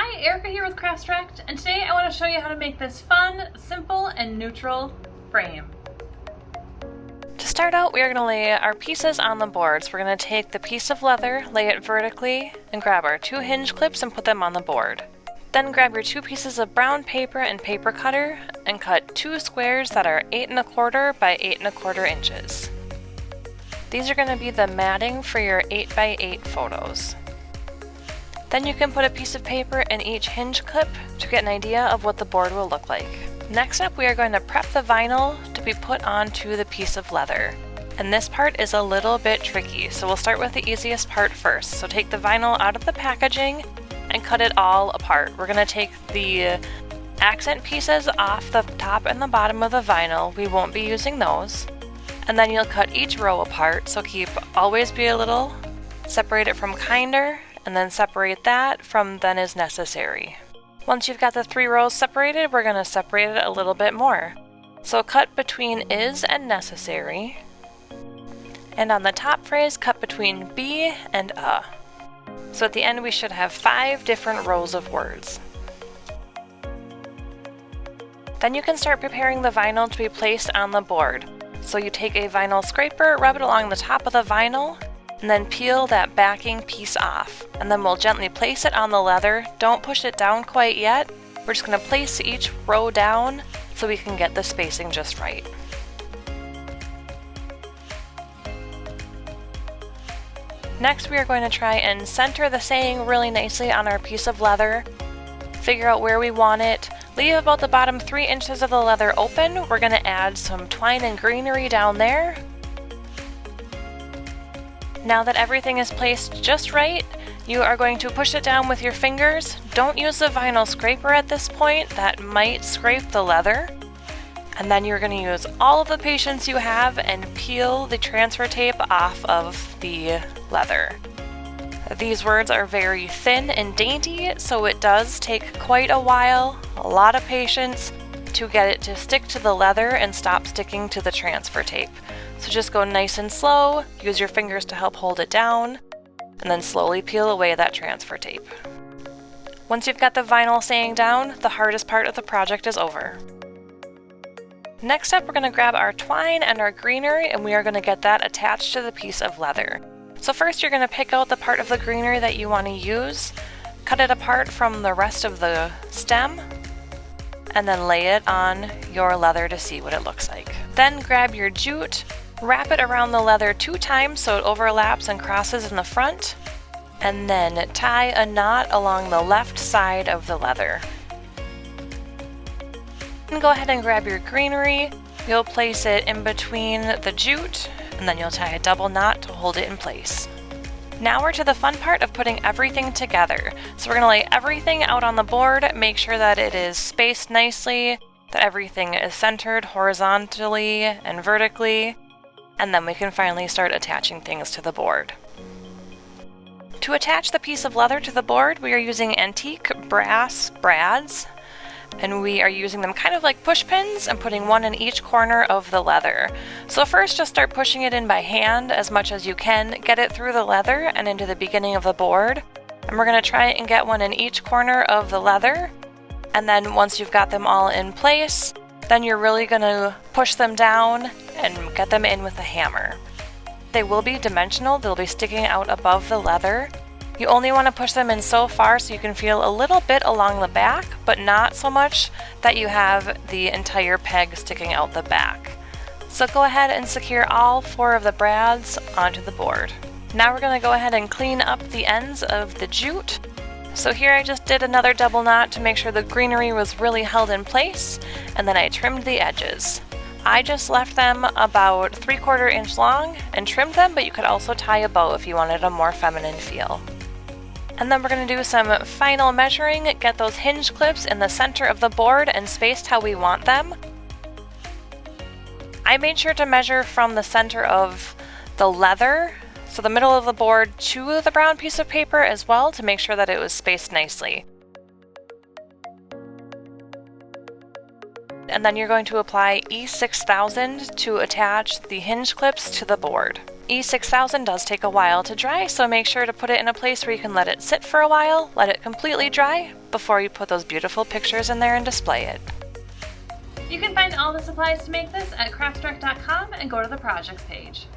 Hi, Erica here with Craftstract, and today I want to show you how to make this fun, simple, and neutral frame. To start out, we are going to lay our pieces on the board. So we're going to take the piece of leather, lay it vertically, and grab our 2 hinge clips and put them on the board. Then grab your 2 pieces of brown paper and paper cutter and cut 2 squares that are 8 1/4 by 8 1/4 inches. These are going to be the matting for your 8 by 8 photos. Then you can put a piece of paper in each hinge clip to get an idea of what the board will look like. Next up, we are going to prep the vinyl to be put onto the piece of leather. And this part is a little bit tricky, so we'll start with the easiest part first. So take the vinyl out of the packaging and cut it all apart. We're going to take the accent pieces off the top and the bottom of the vinyl. We won't be using those. And then you'll cut each row apart, so always be a little, separate it from kinder, and then separate that from then as necessary. Once you've got the 3 rows separated, we're going to separate it a little bit more. So cut between is and necessary. And on the top phrase, cut between be and a. So at the end we should have 5 different rows of words. Then you can start preparing the vinyl to be placed on the board. So you take a vinyl scraper, rub it along the top of the vinyl, and then peel that backing piece off. And then we'll gently place it on the leather. Don't push it down quite yet. We're just going to place each row down so we can get the spacing just right. Next, we are going to try and center the saying really nicely on our piece of leather. Figure out where we want it. Leave about the bottom 3 inches of the leather open. We're going to add some twine and greenery down there. Now that everything is placed just right, you are going to push it down with your fingers. Don't use the vinyl scraper at this point, that might scrape the leather. And then you're going to use all of the patience you have and peel the transfer tape off of the leather. These words are very thin and dainty, so it does take quite a while, a lot of patience, to get it to stick to the leather and stop sticking to the transfer tape. So just go nice and slow, use your fingers to help hold it down, and then slowly peel away that transfer tape. Once you've got the vinyl saying down, the hardest part of the project is over. Next up, we're going to grab our twine and our greenery, and we are going to get that attached to the piece of leather. So first you're going to pick out the part of the greenery that you want to use, cut it apart from the rest of the stem, and then lay it on your leather to see what it looks like. Then grab your jute, wrap it around the leather 2 times so it overlaps and crosses in the front, and then tie a knot along the left side of the leather. Then go ahead and grab your greenery. You'll place it in between the jute, and then you'll tie a double knot to hold it in place. Now we're to the fun part of putting everything together. So we're going to lay everything out on the board, make sure that it is spaced nicely, that everything is centered horizontally and vertically, and then we can finally start attaching things to the board. To attach the piece of leather to the board, we are using antique brass brads, and we are using them kind of like push pins and putting 1 in each corner of the leather. So first just start pushing it in by hand as much as you can, get it through the leather and into the beginning of the board. And we're going to try and get 1 in each corner of the leather. And then once you've got them all in place, then you're really going to push them down and get them in with a hammer. They will be dimensional, they'll be sticking out above the leather. You only want to push them in so far so you can feel a little bit along the back, but not so much that you have the entire peg sticking out the back. So go ahead and secure all 4 of the brads onto the board. Now we're going to go ahead and clean up the ends of the jute. So here I just did another double knot to make sure the greenery was really held in place, and then I trimmed the edges. I just left them about 3/4 inch long and trimmed them, but you could also tie a bow if you wanted a more feminine feel. And then we're going to do some final measuring, get those hinge clips in the center of the board and spaced how we want them. I made sure to measure from the center of the leather, so the middle of the board, to the brown piece of paper as well, to make sure that it was spaced nicely. And then you're going to apply E6000 to attach the hinge clips to the board. E6000 does take a while to dry, so make sure to put it in a place where you can let it sit for a while, let it completely dry, before you put those beautiful pictures in there and display it. You can find all the supplies to make this at craftsdirect.com and go to the projects page.